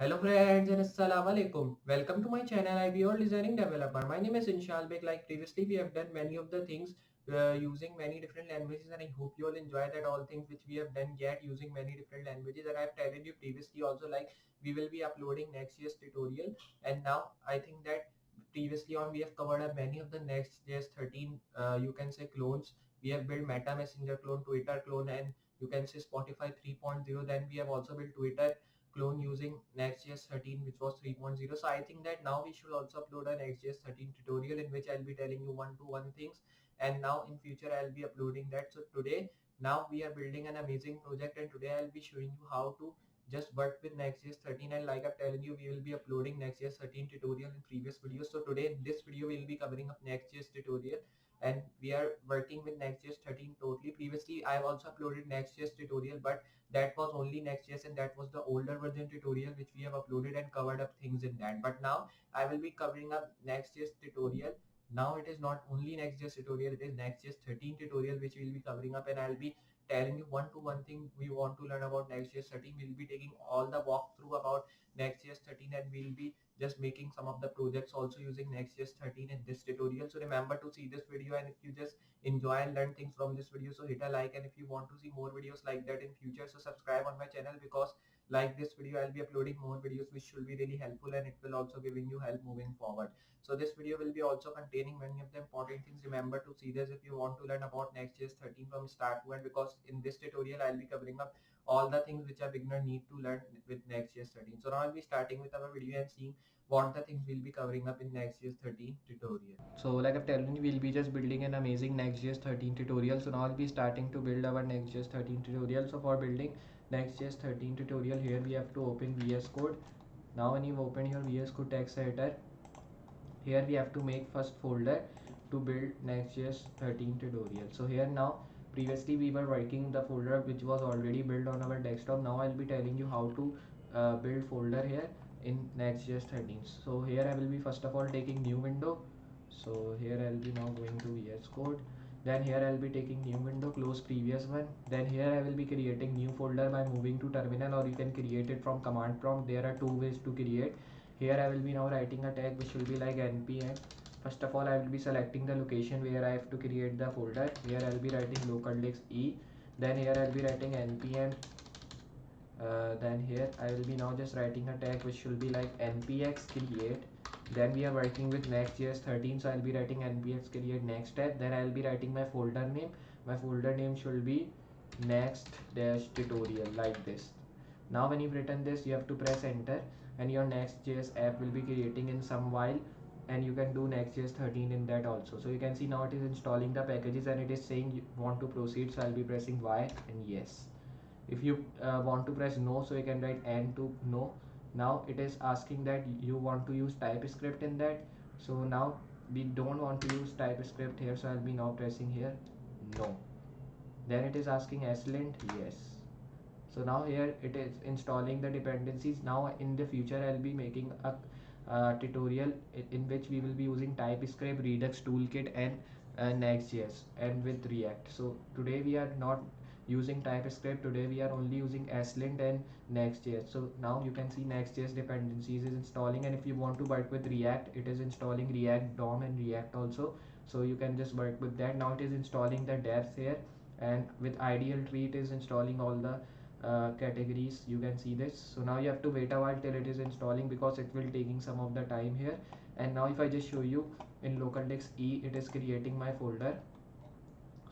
Hello friends and assalamu alaikum. Welcome to my channel. I be your designing developer. My name is Inshal Beg. Like previously we have done many of the things using many different languages, and I hope you all enjoy that all things which we have done yet using many different languages. And I have told you previously also, like we will be uploading Next.js tutorial, and now I think that previously on we have covered up many of the Next.js 13 you can say clones. We have built Meta Messenger clone, Twitter clone, and you can say Spotify 3.0. Then we have also built Twitter clone using Next.js 13 which was 3.0. So I think that now we should also upload a Next.js 13 tutorial in which I'll be telling you one-to-one things, and now in future I'll be uploading that. So today now we are building an amazing project, and today I'll be showing you how to just work with Next.js 13. And like I'm telling you, we will be uploading Next.js 13 tutorial in previous videos. So today in this video we'll be covering up Next.js tutorial, and we are working with Next.js 13 totally. Previously I've also uploaded Next.js tutorial, but that was only Next.js, and that was the older version tutorial which we have uploaded and covered up things in that. But now I will be covering up Next.js tutorial. Now it is not only Next.js tutorial, it is Next.js 13 tutorial which we will be covering up, and I'll be telling you one to one thing we want to learn about Next.js 13. We'll be taking all the walkthrough about Next.js 13, and we'll be just making some of the projects also using Next.js 13 in this tutorial. So remember to see this video, and if you just enjoy and learn things from this video, so hit a like, and if you want to see more videos like that in future, so subscribe on my channel, because like this video I'll be uploading more videos which should be really helpful, and it will also giving you help moving forward. So this video will be also containing many of the important things. Remember to see this if you want to learn about Next.js 13 from start to end, because in this tutorial I'll be covering up all the things which a beginner need to learn with Next.js 13. So now I'll be starting with our video and seeing what the things we'll be covering up in Next.js 13 tutorial. So like I've told you, we'll be just building an amazing Next.js 13 tutorial. So now I'll be starting to build our Next.js 13 tutorial. So for building Next.js 13 tutorial, here we have to open VS Code. Now when you open your VS Code text editor, here we have to make first folder to build Next.js 13 tutorial. So here now, previously we were working the folder which was already built on our desktop. Now I'll be telling you how to build folder here in Next.js 13. So here I will be first of all taking new window. So here I'll be now going to VS Code. Then here I'll be taking new window, close previous one. Then here I will be creating new folder by moving to terminal, or you can create it from command prompt. There are two ways to create. Here I will be now writing a tag which will be like npm. First of all, I will be selecting the location where I have to create the folder. Here I will be writing localdisk e. Then here I will be writing npm. Then here I will be now just writing a tag which will be like npx create. Then we are working with Next.js 13, so I'll be writing npx create next step. Then I'll be writing my folder name. My folder name should be next dash tutorial, like this. Now when you've written this, you have to press enter, and your Next.js app will be creating in some while, and you can do Next.js 13 in that also. So you can see now it is installing the packages, and it is saying you want to proceed, so I'll be pressing Y and yes. If you want to press no, so you can write N to no. Now it is asking that you want to use TypeScript in that. So now we don't want to use TypeScript here, so I'll be now pressing here no. Then it is asking ESLint, yes. So now here it is installing the dependencies. Now in the future I'll be making a tutorial in which we will be using TypeScript, Redux toolkit, and Next.js, and with React. So today we are not using TypeScript. Today we are only using ESLint and Next.js. So now you can see Next.js dependencies is installing, and if you want to work with React, it is installing React DOM and React also. So you can just work with that. Now it is installing the devs here, and with ideal tree it is installing all the categories. You can see this. So now you have to wait a while till it is installing, because it will taking some of the time here. And now if I just show you, in localdisk e it is creating my folder.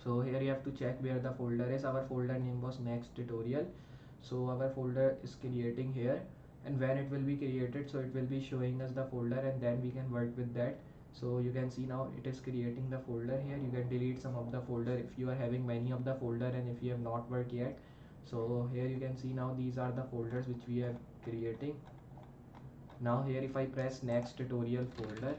So here you have to check where the folder is. Our folder name was next tutorial, so our folder is creating here, and when it will be created, so it will be showing us the folder, and then we can work with that. So you can see now it is creating the folder here. You can delete some of the folder if you are having many of the folder, and if you have not worked yet. So here you can see now these are the folders which we are creating. Now here if I press next tutorial folder,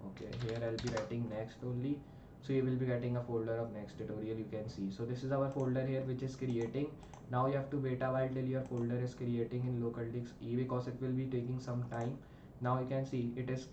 okay, here I'll be writing next only, so you will be getting a folder of next tutorial. You can see, so this is our folder here which is creating. Now you have to wait a while till your folder is creating in localdisk e, because it will be taking some time. Now you can see it is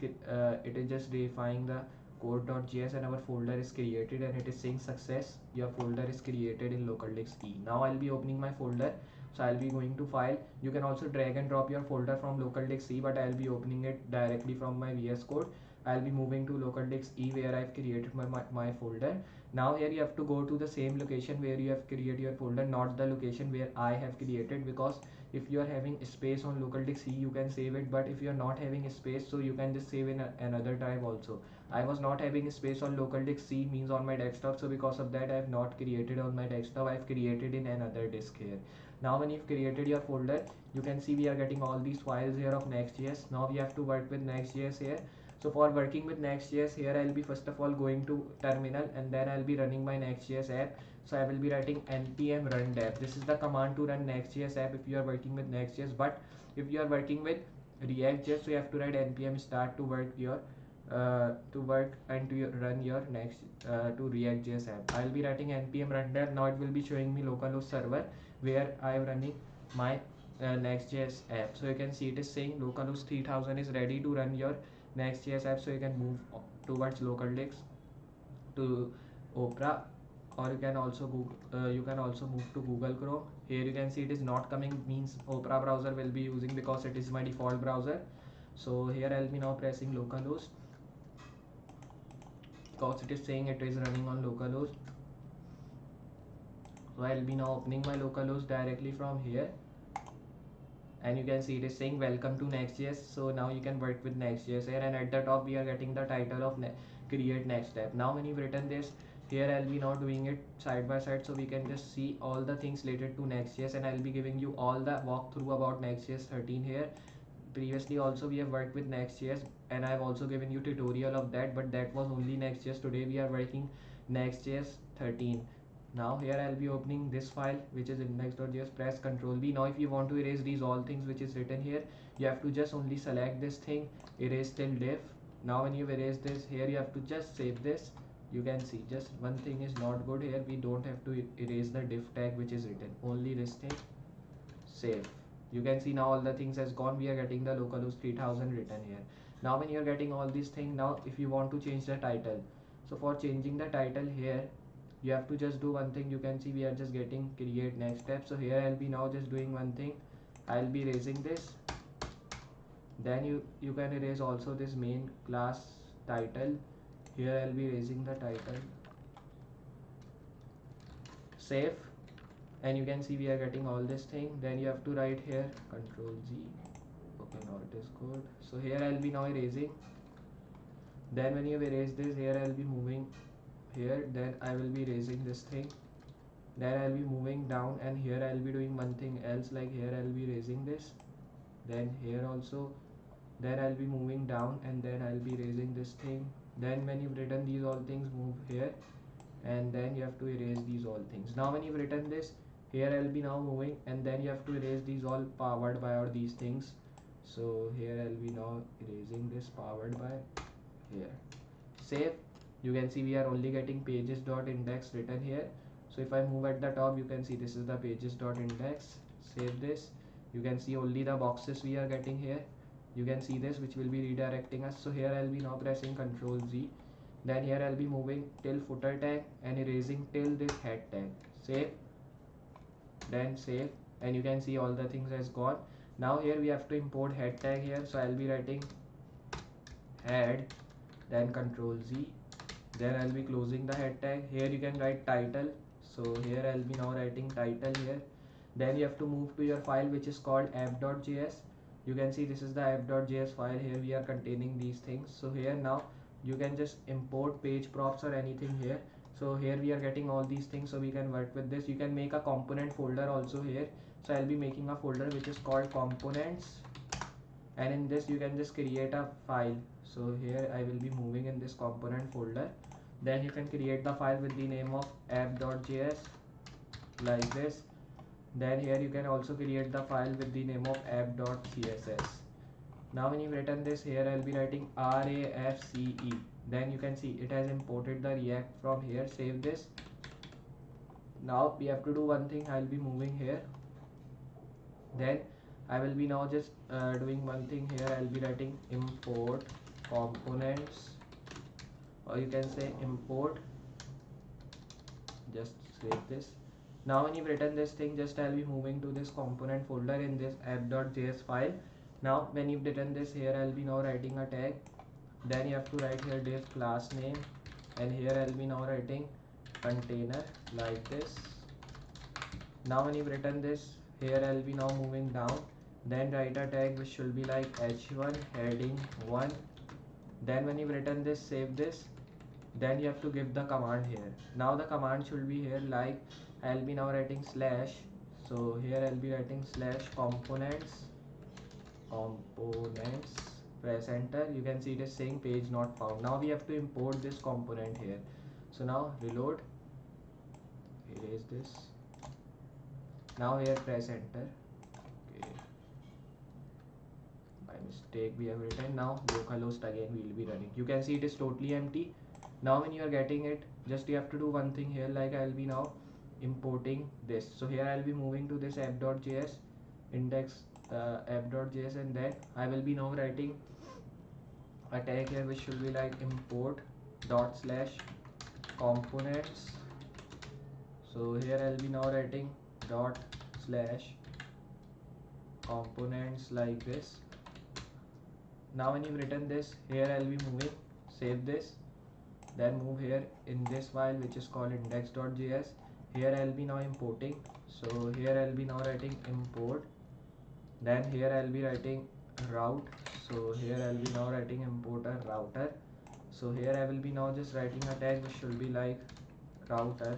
just verifying the code.js, and our folder is created, and it is saying success, your folder is created in localdisk e. Now I'll be opening my folder. So I'll be going to file. You can also drag and drop your folder from local disk C, but I'll be opening it directly from my VS Code. I'll be moving to local disk E where I've created my folder. Now here you have to go to the same location where you have created your folder, not the location where I have created, because if you are having space on local disk C you can save it, but if you are not having space, so you can just save in another drive also. I was not having space on local disk C, means on my desktop, so because of that I have not created on my desktop, I have created in another disk here. Now when you've created your folder, you can see we are getting all these files here of Next.js. Now we have to work with Next.js here. So for working with Next.js here, I'll be first of all going to terminal, and then I'll be running my Next.js app. So I will be writing npm run dev. This is the command to run Next.js app if you are working with Next.js. But if you are working with React.js, so you have to write npm start to work your and to run your next to React.js app. I'll be writing npm run dev. Now it will be showing me localhost server where I am running my Next.js app. So you can see it is saying localhost 3000 is ready to run your Next.js app. So you can move towards local disk to Opera, or you can also move to Google Chrome. Here you can see it is not coming, means Opera browser will be using because it is my default browser. So here I'll be now pressing localhost because it is saying it is running on localhost. So I'll be now opening my localhost directly from here, and you can see it is saying welcome to Next.js. So now you can work with Next.js here, and at the top we are getting the title of create next step. Now when you've written this, here I'll be now doing it side by side so we can just see all the things related to Next.js, and I'll be giving you all the walkthrough about Next.js 13 here. Previously also we have worked with Next.js, and I've also given you tutorial of that, but that was only Next.js. Today we are working Next.js 13. Now here I'll be opening this file which is index.js. Press Ctrl V. Now if you want to erase these all things which is written here, you have to just only select this thing, erase till diff. Now when you erase this, here you have to just save this. You can see just one thing is not good here. We don't have to erase the diff tag which is written, only this thing. Save. You can see now all the things has gone. We are getting the localhost 3000 written here. Now when you are getting all these things, now if you want to change the title, so for changing the title here, you have to just do one thing. You can see we are just getting create next step. So here I'll be now just doing one thing. I'll be erasing this. Then you can erase also this main class title. Here I'll be erasing the title. Save. And you can see we are getting all this thing. Then you have to write here Ctrl Z. Okay, now it is good. So here I'll be now erasing. Then when you erase this, here I'll be moving here. Then I will be erasing this thing. Then I'll be moving down, and here I'll be doing one thing else, like here I'll be erasing this. Then here also. Then I'll be moving down, and then I'll be erasing this thing. Then when you've written these all things, move here, and then you have to erase these all things. Now when you've written this, here I'll be now moving, and then you have to erase these all powered by or these things. So here I'll be now erasing this powered by. Here save. You can see we are only getting pages.index written here. So if I move at the top, you can see this is the pages.index. Save this. You can see only the boxes we are getting here. You can see this, which will be redirecting us. So here I'll be now pressing Ctrl Z. Then here I'll be moving till footer tag and erasing till this head tag. Save. Then save, and you can see all the things has gone. Now here we have to import head tag here. So I'll be writing head, then Ctrl Z. Then I'll be closing the head tag. Here you can write title. So here I'll be now writing title here. Then you have to move to your file which is called app.js. You can see this is the app.js file. Here we are containing these things. So here now you can just import page props or anything here. So here we are getting all these things, so we can work with this. You can make a component folder also here. So I'll be making a folder which is called components, and in this you can just create a file. So here I will be moving in this component folder. Then you can create the file with the name of app.js like this. Then here you can also create the file with the name of app.css. Now when you've written this, here I'll be writing RAFCE. Then you can see it has imported the React from here. Save this. Now we have to do one thing. I'll be moving here. Then I will be now just doing one thing here. I'll be writing import components, or you can say import, just save this, Now when you've written this thing, just I'll be moving to this component folder in this app.js file. Now when you've written this, here I'll be now writing a tag. Then you have to write here div class name, and here I'll be now writing container like this. Now when you've written this, here I'll be now moving down. Then write a tag which should be like h1 heading 1. Then when you've written this, save this. Then you have to give the command here. Now the command should be here like I'll be now writing slash. So here I'll be writing slash components, press enter. You can see it is saying page not found. Now we have to import this component here. So now reload, erase this. Now here press enter. Okay, by mistake we have written. Now localhost again we will be running. You can see it is totally empty. Now when you are getting it, just you have to do one thing here, like I'll be now importing this. So here I'll be moving to this app.js index app.js, and then I will be now writing a tag here which should be like import dot slash components. So here I'll be now writing dot slash components like this. Now when you've written this, here I'll be moving, save this, then move here in this file which is called index.js. Here I'll be now importing. So here I'll be now writing import, then here I'll be writing route. So here I'll be now writing importer router. So here I will be now just writing a tag which should be like router.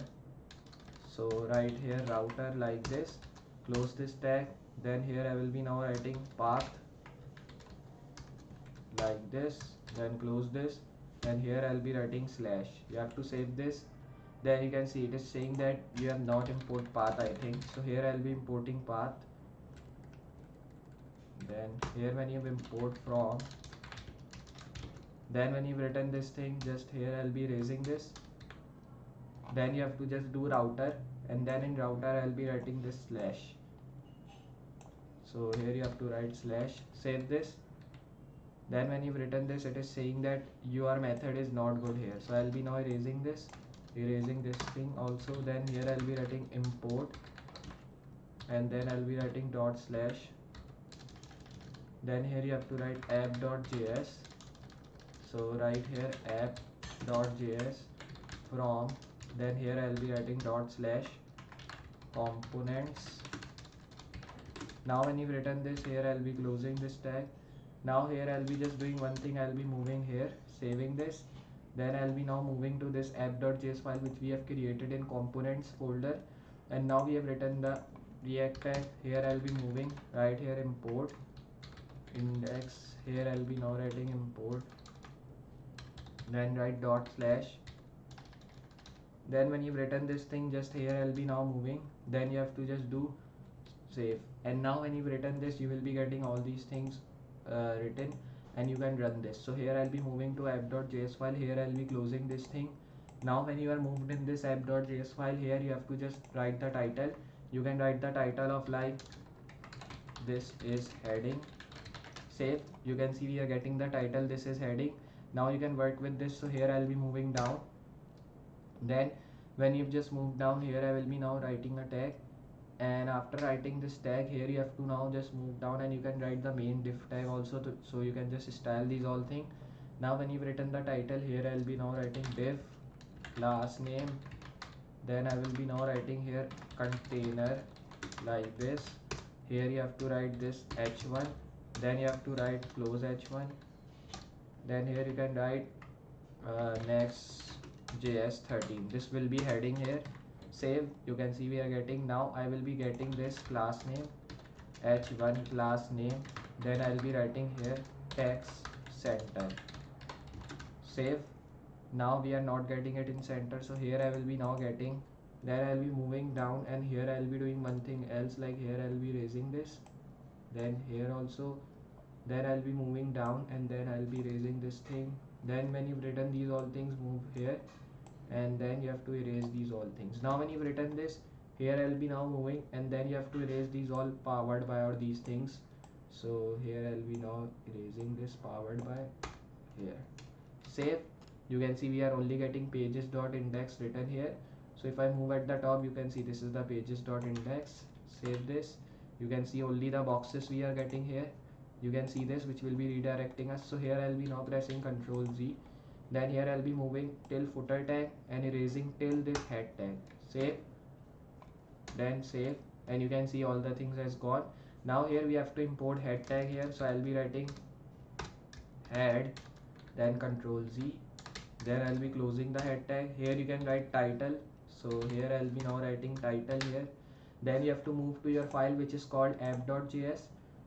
So right here router like this, close this tag. Then here I will be now writing path like this, then close this, and here I'll be writing slash. You have to save this. Then you can see it is saying that you have not import path, I think. So here I'll be importing path. Then here when you import from, then when you've written this thing, just here I'll be erasing this. Then you have to just do router, and then in router I'll be writing this slash. So here you have to write slash, save this. Then when you've written this, it is saying that your method is not good here. So I'll be now erasing this thing also. Then here I'll be writing import, and then I'll be writing dot slash. Then here you have to write app.js. So right here app.js from, then here I'll be writing dot slash components. Now when you've written this, here I'll be closing this tag. Now here I'll be just doing one thing, I'll be moving here, saving this. Then I'll be now moving to this app.js file which we have created in components folder, and now we have written the React tag. Here I'll be moving, right here import index. Here I'll be now writing import, then write dot slash. Then when you've written this thing, just here I'll be now moving, then you have to just do save. And now when you've written this, you will be getting all these things written, and you can run this. So here I'll be moving to app.js file. Here I'll be closing this thing. Now when you are moved in this app.js file, here you have to just write the title. You can write the title of like this is heading, save. You can see we are getting the title, this is heading. Now you can work with this. So here I'll be moving down. Then when you've just moved down, here I will be now writing a tag, and after writing this tag, here you have to now just move down, and you can write the main div tag also so you can just style these all things. Now when you've written the title, here I'll be now writing div class name. Then I will be now writing here container like this. Here you have to write this h1, then you have to write close h1. Then here you can write next js13. This will be heading here, save. You can see we are getting, now I will be getting this class name h1 class name. Then I'll be writing here text center, save. Now we are not getting it in center, so here I will be now getting. Then I'll be moving down, and here I'll be doing one thing else, like here I'll be raising this, then here also. Then I'll be moving down, and then I'll be raising this thing. Then when you've written these all things, move here, and then you have to erase these all things. Now when you've written this, here I'll be now moving, and then you have to erase these all powered by or these things. So here I'll be now erasing this powered by, here, save. You can see we are only getting pages.index written here. So if I move at the top, you can see this is the pages.index. Save this. You can see only the boxes we are getting here. You can see this, which will be redirecting us. So here I'll be now pressing Ctrl Z. Then here I'll be moving till footer tag and erasing till this head tag. Save. Then save, and you can see all the things has gone. Now here we have to import head tag here. So I'll be writing head, then Ctrl Z. Then I'll be closing the head tag. Here you can write title. So here I'll be now writing title here. Then you have to move to your file, which is called app.js.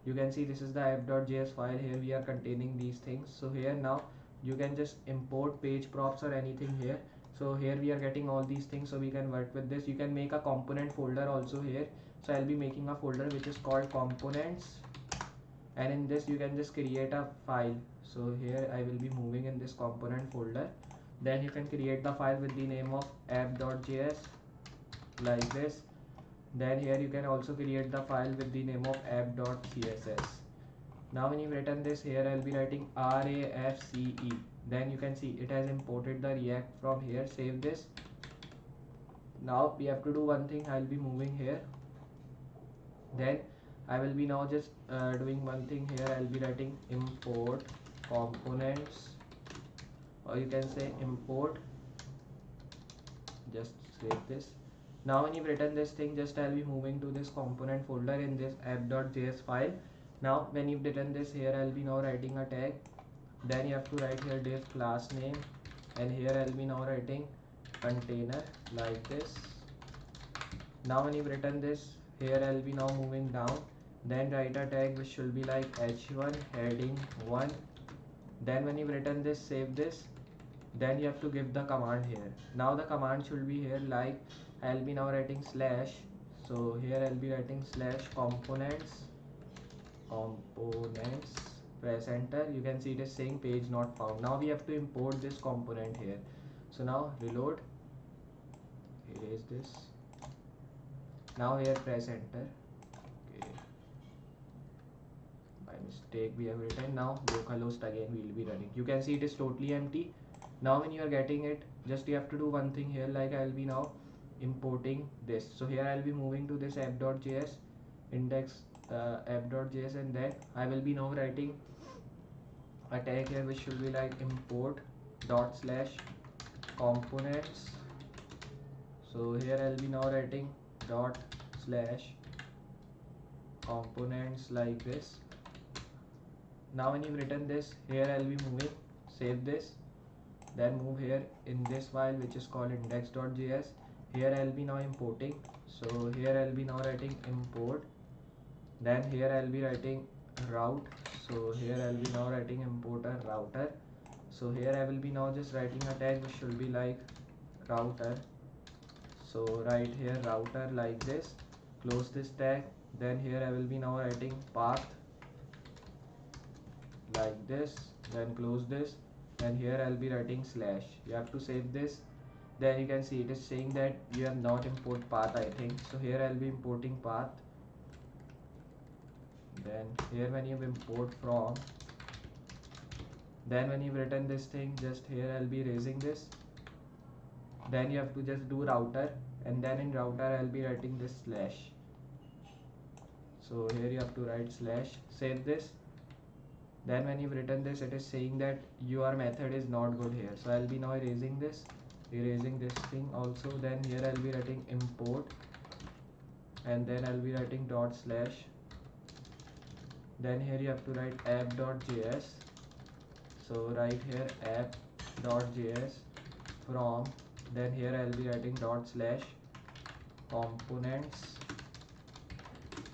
You can see this is the app.js file. Here we are containing these things. So here now you can just import page props or anything here. So here we are getting all these things, so we can work with this. You can make a component folder also here. So I'll be making a folder which is called components, and in this you can just create a file. So here I will be moving in this component folder. Then you can create the file with the name of app.js like this. Then here you can also create the file with the name of app.css. Now when you've written this, here I'll be writing RAFCE. Then you can see it has imported the React from here. Save this. Now we have to do one thing. I'll be moving here. Then I will be now just doing one thing here. I'll be writing import components, or you can say import. Just save this. Now when you've written this thing, just I'll be moving to this component folder in this app.js file. Now when you've written this, here I'll be now writing a tag. Then you have to write here div class name, and here I'll be now writing container like this. Now when you've written this, here I'll be now moving down. Then write a tag which should be like h1 heading 1. Then when you've written this, save this. Then you have to give the command here. Now the command should be here, like I'll be now writing slash. So here I'll be writing slash components, press enter. You can see it is saying page not found. Now we have to import this component here. So now reload, erase this. Now here press enter. Okay, by mistake we have written. Now localhost again will be running. You can see it is totally empty. Now when you are getting it, just you have to do one thing here, like I'll be now importing this. So here I'll be moving to this app.js index, app.js, and then I will be now writing a tag here which should be like import dot slash components. So here I'll be now writing dot slash components like this. Now when you've written this, here I'll be moving, save this. Then move here in this file which is called index.js. Here I'll be now importing. So here I'll be now writing import. Then here I'll be writing route. So here I'll be now writing importer router. So here I will be now just writing a tag which should be like router. So right here router like this. Close this tag. Then here I will be now writing path like this. Then close this. And here I'll be writing slash. You have to save this. Then you can see it is saying that you have not import path, I think. So here I'll be importing path. Then here when you import from, then when you've written this thing, just here I'll be erasing this. Then you have to just do router, and then in router I'll be writing this slash. So here you have to write slash. Save this. Then when you've written this, it is saying that your method is not good here. So I'll be now erasing this thing also. Then here I'll be writing import, and then I'll be writing dot slash. Then here you have to write app.js. So right here app.js from, then here I'll be writing dot slash components.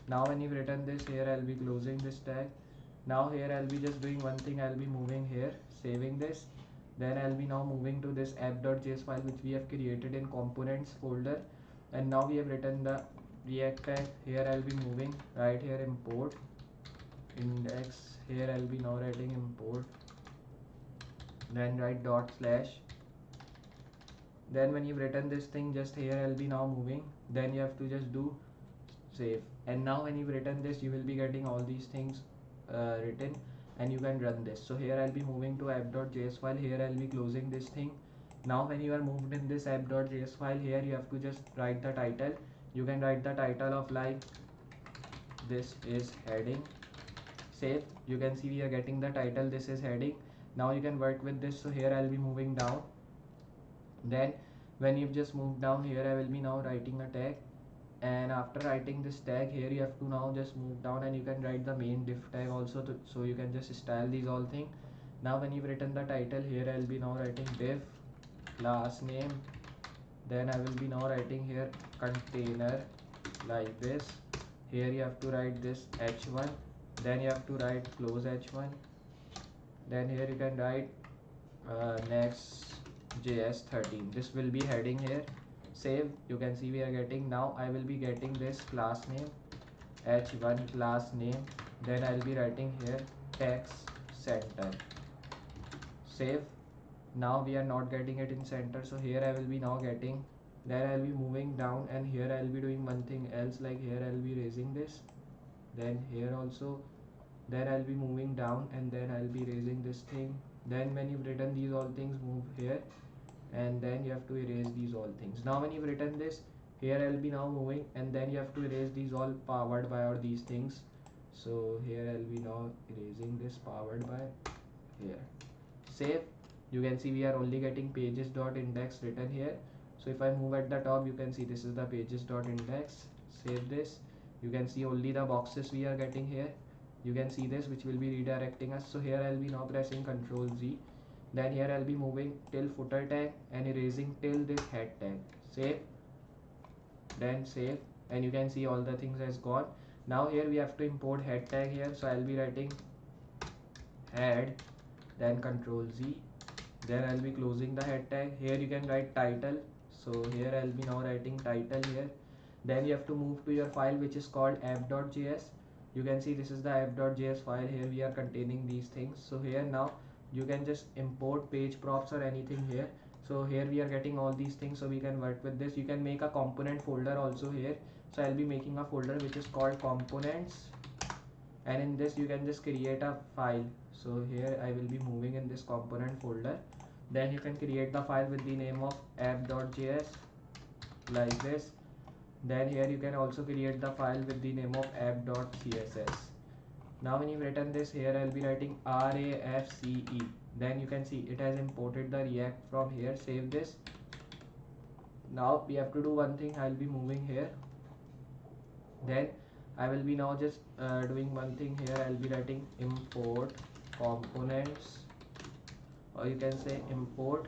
Now when you've written this, here I'll be closing this tag. Now here I'll be just doing one thing. I'll be moving here, saving this. Then I'll be now moving to this app.js file which we have created in components folder. And now we have written the React tag. Here I'll be moving right here import index. Here I'll be now writing import. Then write dot slash. Then when you've written this thing, just here I'll be now moving. Then you have to just do save. And now when you've written this, you will be getting all these things written, and you can run this. So here I'll be moving to app.js file. Here I'll be closing this thing. Now when you are moved in this app.js file, here you have to just write the title. You can write the title of like this is heading. Save. You can see we are getting the title, this is heading. Now you can work with this. So here I'll be moving down. Then when you've just moved down, here I will be now writing a tag, and after writing this tag, here you have to now just move down and you can write the main div tag also so you can just style these all things. Now when you've written the title, here I'll be now writing div class name, then I will be now writing here container like this. Here you have to write this h1, then you have to write close h1, then here you can write next js13. This will be heading here. Save. You can see we are getting, now I will be getting this class name h1 class name, then I'll be writing here text center. Save. Now we are not getting it in center, so here I will be now getting, then I'll be moving down and here I'll be doing one thing else, like here I'll be raising this, then here also, then I'll be moving down and then I'll be raising this thing. Then when you've written these all things, move here and then you have to erase these all things. Now when you've written this, here I'll be now moving and then you have to erase these all powered by or these things. So here I'll be now erasing this powered by here. Save. You can see we are only getting pages.index written here. So if I move at the top, you can see this is the pages.index. Save this. You can see only the boxes we are getting here. You can see this, which will be redirecting us. So here I'll be now pressing Ctrl Z. Then here I'll be moving till footer tag and erasing till this head tag. Save. Then save, and you can see all the things has gone. Now here we have to import head tag here. So I'll be writing head, then Ctrl Z. Then I'll be closing the head tag. Here you can write title. So here I'll be now writing title here. Then you have to move to your file which is called app.js. You can see this is the app.js file. Here we are containing these things. So here now you can just import page props or anything here. So here we are getting all these things, so we can work with this. You can make a component folder also here. So I'll be making a folder which is called components, and in this you can just create a file. So here I will be moving in this component folder. Then you can create the file with the name of app.js like this. Then here you can also create the file with the name of app.css. Now when you've written this, here I'll be writing RAFCE. Then you can see it has imported the React from here. Save this. Now we have to do one thing. I'll be moving here. Then I will be now just doing one thing here. I'll be writing import components, or you can say import.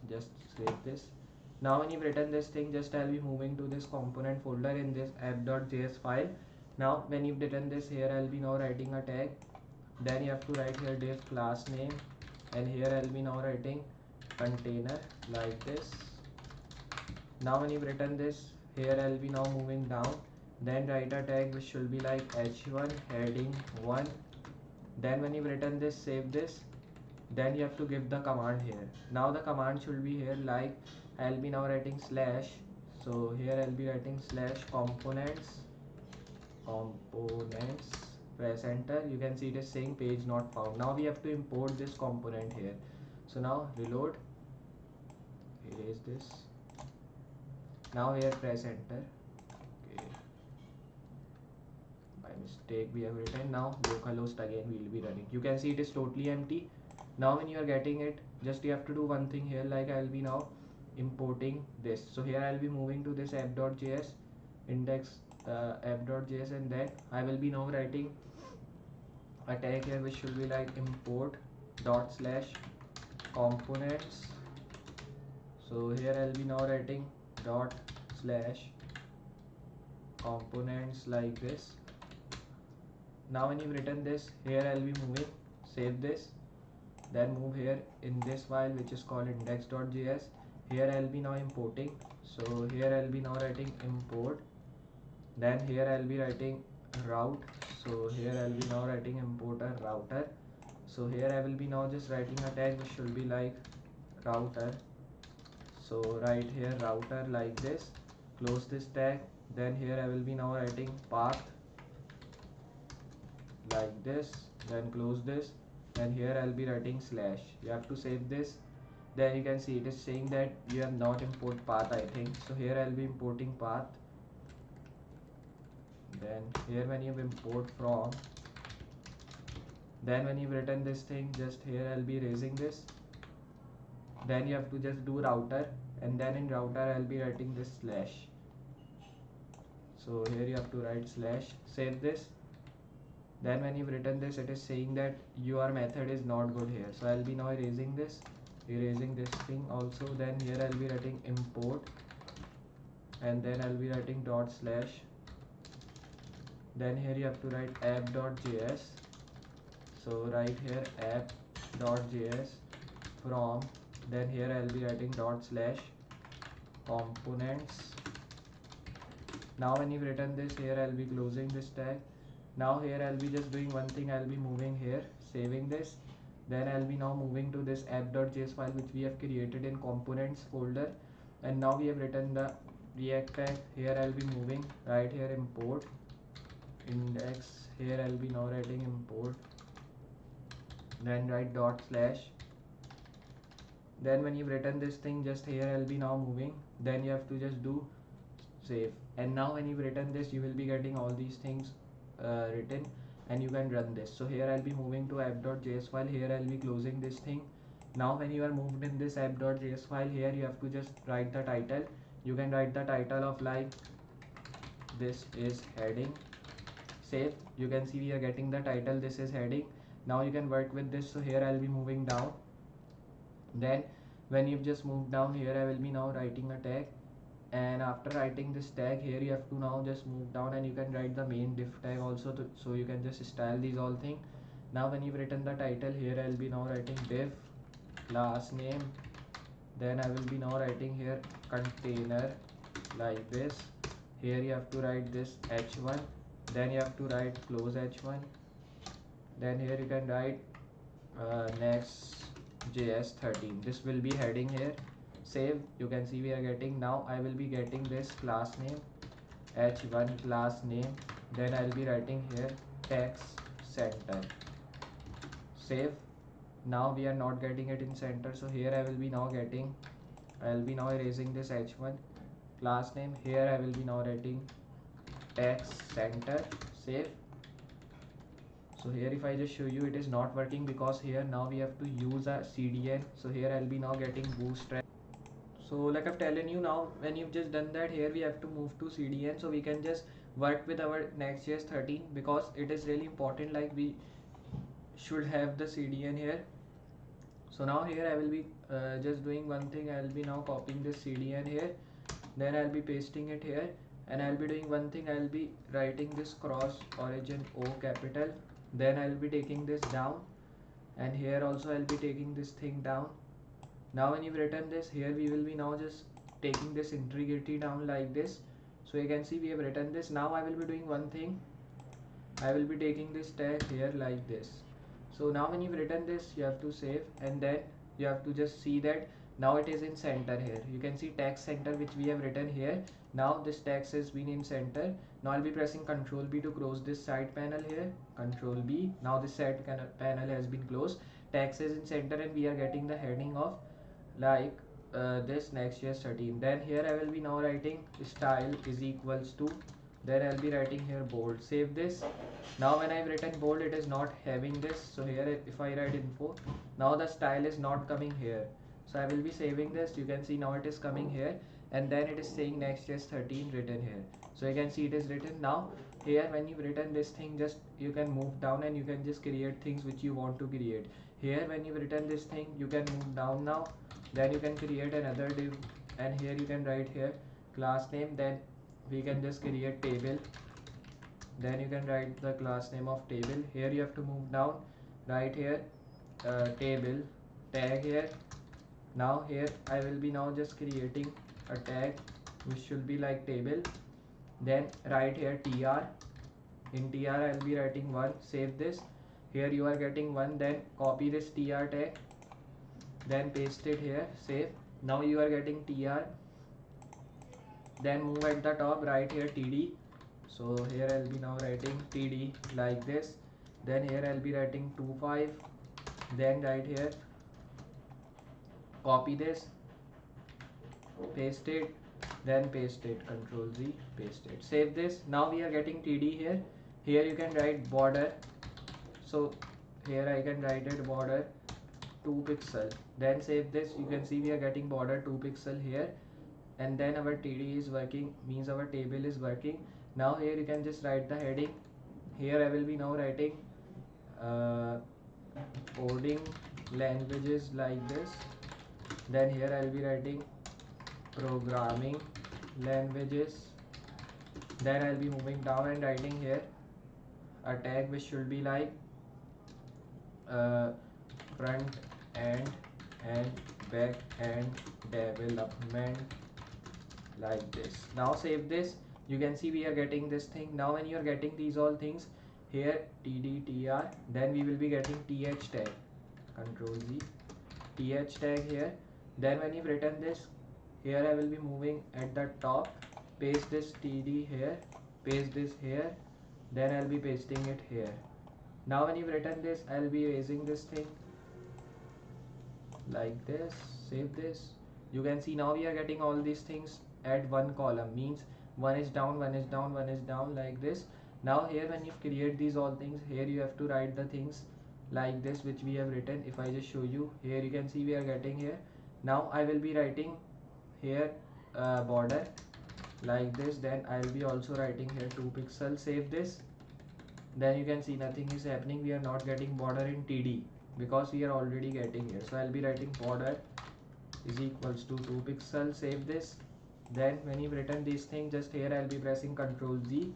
Just save this. Now when you've written this thing, just I'll be moving to this component folder in this app.js file. Now when you've written this, here I'll be now writing a tag. Then you have to write here div class name, and here I'll be now writing container like this. Now when you've written this, here I'll be now moving down, then write a tag which should be like h1 heading 1. Then when you've written this, save this. Then you have to give the command here. Now the command should be here, like I'll be now writing slash. So here I'll be writing slash components, press enter. You can see it is saying page not found. Now we have to import this component here. So now reload, erase this. Now here press enter. Okay, by mistake we have written. Now localhost again will be running. You can see it is totally empty. Now when you are getting it, just you have to do one thing here, like I'll be now importing this. So here I'll be moving to this app.js index app.js, and then I will be now writing a tag here which should be like import dot slash components. So here I'll be now writing dot slash components like this. Now when you've written this, here I'll be moving, save this, then move here in this file which is called index.js. Here I'll be now importing. So here I'll be now writing import, then here I'll be writing route. So here I'll be now writing importer router. So here I will be now just writing a tag which should be like router. So right here router like this, close this tag. Then here I will be now writing path like this, then close this, and here I'll be writing slash. You have to save this. then you can see it is saying that you have not import path, I think. So here I'll be importing path. Then here when you import from, then when you've written this thing, just here I'll be raising this. Then you have to just do router, and then in router I'll be writing this slash. So here you have to write slash, save this. Then when you've written this, it is saying that your method is not good here. So I'll be now erasing this thing also. Then here I'll be writing import, and then I'll be writing dot slash. Then here you have to write app.js. So right here app.js from, then here I'll be writing dot slash components. Now when you've written this, here I'll be closing this tag. Now here I'll be just doing one thing, I'll be moving here, saving this. Then I'll be now moving to this app.js file which we have created in components folder. And now we have written the React tag. Here I'll be moving, right here import index. Here I'll be now writing import, then write dot slash. Then when you've written this thing, just here I'll be now moving. Then you have to just do save. And now when you've written this, you will be getting all these things written, and you can run this. So here I'll be moving to app.js file. Here I'll be closing this thing. Now when you are moved in this app.js file, here you have to just write the title. You can write the title of like this is heading. Save. You can see we are getting the title, this is heading. Now you can work with this. So here I'll be moving down. Then when you've just moved down, here I will be now writing a tag. And after writing this tag, here you have to now just move down, and you can write the main div tag also so you can just style these all things. Now when you've written the title, here I'll be now writing div class name. Then I will be now writing here container like this. Here you have to write this h1. Then you have to write close h1. Then here you can write next JS13. This will be heading here. Save. You can see we are getting, now I will be getting this class name h1 class name. Then I'll be writing here text center. Save. Now we are not getting it in center, so here I will be now getting, I'll be now erasing this h1 class name. Here I will be now writing text center. Save. So here if I just show you, it is not working because here now we have to use a CDN. So here I'll be now getting bootstrap. So like I've telling you, now when you've just done that, here we have to move to CDN so we can just work with our Next.js 13, because it is really important, like we should have the CDN here. So now here I will be just doing one thing. I'll be now copying this CDN here, then I'll be pasting it here, and I'll be doing one thing. I'll be writing this cross origin O capital. Then I'll be taking this down, and here also I'll be taking this thing down. Now when you've written this, here we will be now just taking this integrity down like this. So you can see we have written this. Now I will be doing one thing. I will be taking this tag here like this. So now when you've written this, you have to save, and then you have to just see that now it is in center here. You can see text center which we have written here. Now this text has been in center. Now I'll be pressing Ctrl B to close this side panel here. Ctrl B. Now this side panel has been closed. Text is in center, and we are getting the heading of like this Next.js 13. Then here I will be now writing style is equals to, then I'll be writing here bold. Save this. Now when I've written bold, it is not having this. So here if I write info, now the style is not coming here. So I will be saving this. You can see now it is coming here, and then it is saying Next.js 13 written here. So you can see it is written. Now here when you've written this thing, just you can move down and you can just create things which you want to create. Here when you've written this thing, you can move down now. Then you can create another div, and here you can write here class name. Then we can just create table. Then you can write the class name of table. Here you have to move down, right here table tag here. Now here I will be now just creating a tag which should be like table. Then right here tr. In tr I'll be writing 1. Save this. Here you are getting 1. Then copy this tr tag, then paste it here. Save. Now you are getting tr. Then move at the top, right here td. So here I'll be now writing td like this. Then here I'll be writing 25. Then right here copy this, paste it, then paste it, control Z, paste it, save this. Now we are getting TD here. Here you can write border, so here I can write it border 2 pixel, then save this. You can see we are getting border 2 pixel here, and then our TD is working, means our table is working. Now here you can just write the heading. Here I will be now writing coding languages like this. Then here I will be writing programming languages. Then I'll be moving down and writing here a tag which should be like front end and back end development, like this. Now save this. You can see we are getting this thing. Now when you are getting these all things here, tdtr, then we will be getting th tag, control Z, th tag here. Then when you've written this, here I will be moving at the top, paste this td here, paste this here, then I'll be pasting it here. Now when you've written this, I'll be erasing this thing like this, save this. You can see now we are getting all these things at one column, means one is down, one is down, one is down, like this. Now here when you create these all things, here you have to write the things like this which we have written. If I just show you, here you can see we are getting here. Now I will be writing here border like this, then I will be also writing here 2 pixels, save this. Then you can see nothing is happening, we are not getting border in TD because we are already getting here. So I'll be writing border is equals to 2 pixels, save this. Then when you've written this thing, just here I'll be pressing control Z,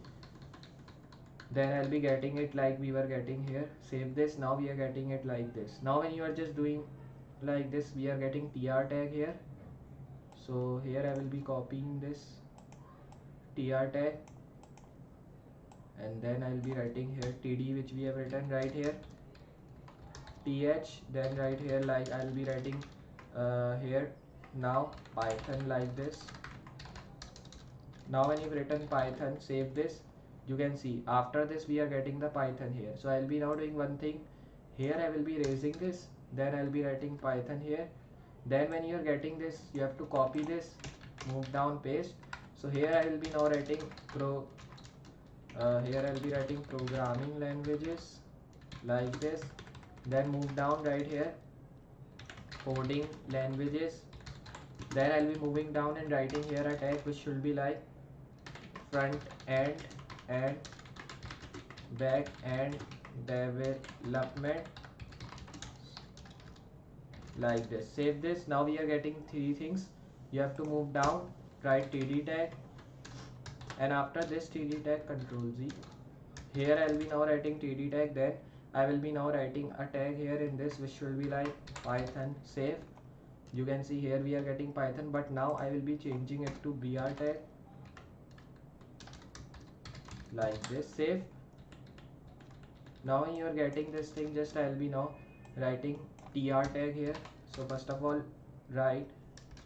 then I'll be getting it like we were getting here, save this. Now we are getting it like this. Now when you are just doing like this, we are getting tr tag here. So here I will be copying this tr tag, and then I'll be writing here td which we have written right here, th, then right here like I'll be writing here now python, like this. Now when you've written python, save this. You can see after this we are getting the python here. So I'll be now doing one thing, here I will be erasing this, then I'll be writing python here. Then when you're getting this, you have to copy this, move down, paste. So here I will be now writing here I'll be writing programming languages like this. Then move down right here, coding languages. Then I'll be moving down and writing here a tag which should be like front end and back end development, like this, save this. Now we are getting three things. You have to move down, write td tag, and after this td tag, control Z. Here I'll be now writing td tag, then I will be now writing a tag here in this which should be like python, save. You can see here we are getting python, but now I will be changing it to br tag, like this, save. Now when you are getting this thing, just I'll be now writing tr tag here. So first of all write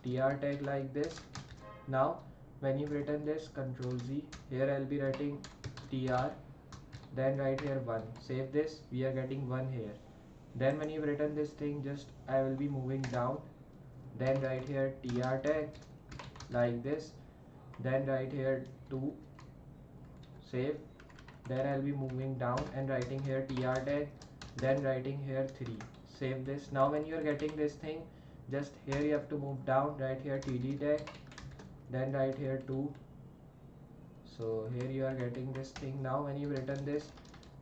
tr tag like this. Now when you've written this, control Z, here I'll be writing tr, then write here 1, save this. We are getting 1 here. Then when you've written this thing, just I will be moving down, then write here tr tag like this, then write here 2, save. Then I'll be moving down and writing here tr tag, then writing here 3, save this. Now when you are getting this thing, just here you have to move down, write here td tag, then write here 2. So here you are getting this thing. Now when you've written this,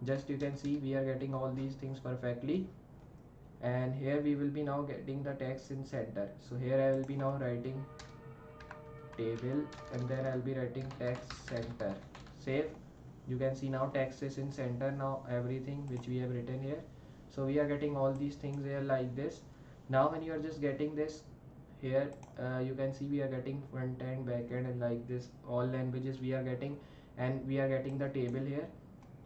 just you can see we are getting all these things perfectly. And here we will be now getting the text in center. So here I will be now writing table, and then I'll be writing text center, save. You can see now text is in center, now everything which we have written here. So we are getting all these things here like this. Now when you are just getting this here, you can see we are getting front end, back end, and like this all languages we are getting, and we are getting the table here.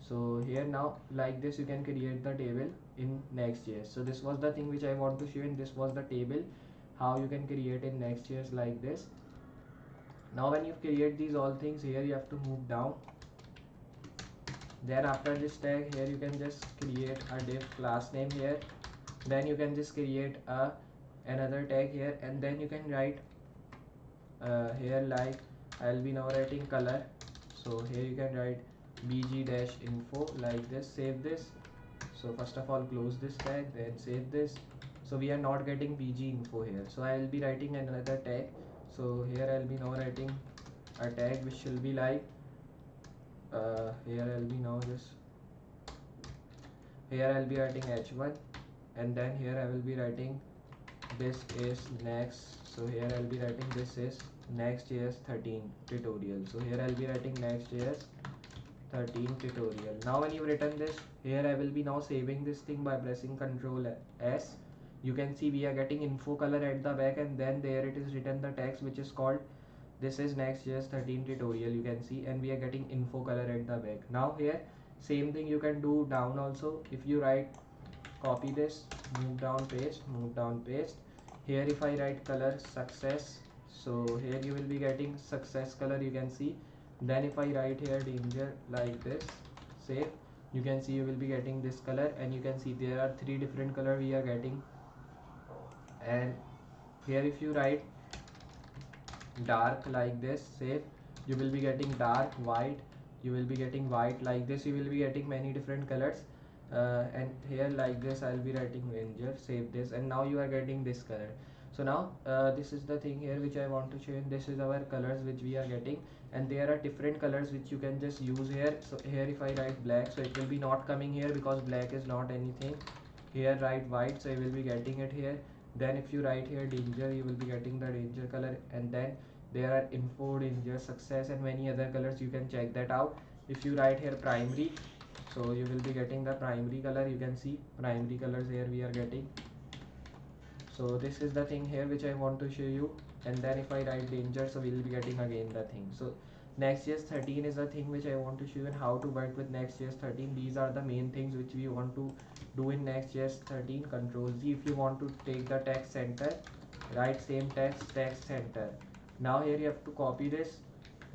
So here now like this you can create the table in Next.js. So this was the thing which I want to show, and this was the table how you can create in Next.js like this. Now when you create these all things, here you have to move down. Then after this tag, here you can just create a div class name here. Then you can just create a another tag here, and then you can write here, like I'll be now writing color. So here you can write bg-info like this. Save this. So first of all close this tag, then save this. So we are not getting bg info here, so I'll be writing another tag. So here I'll be now writing a tag which will be like here I'll be now just here I'll be writing h1, and then here I will be writing this is next. So here I'll be writing this is Next.js 13 tutorial. So here I'll be writing Next.js 13 tutorial. Now when you written this, here I will be now saving this thing by pressing Ctrl S. You can see we are getting info color at the back, and then there it is written the text which is called this is Next.js 13 tutorial, you can see, and we are getting info color at the back. Now here same thing you can do down also. If you write copy this, move down, paste, move down, paste. Here if I write color success, so here you will be getting success color, you can see. Then if I write here danger like this, save, you can see you will be getting this color, and you can see there are 3 different color we are getting. And here if you write dark like this, save, you will be getting dark, white, you will be getting white like this. You will be getting many different colors, and here like this I'll be writing ranger, save this, and now you are getting this color. So now this is the thing here which I want to show you. This is our colors which we are getting, and there are different colors which you can just use here. So here if I write black, so it will be not coming here because black is not anything. Here write white, so you will be getting it here. Then if you write here danger, you will be getting the danger color, and then there are info, danger, success, and many other colors. You can check that out. If you write here primary, so you will be getting the primary color. You can see primary colors here we are getting. So this is the thing here which I want to show you. And then if I write danger, so we'll be getting again the thing. So Next.js 13 is the thing which I want to show you, and how to work with Next.js 13. These are the main things which we want to do in Next.js 13. Control Z. If you want to take the text center, write same text center. Now here you have to copy this.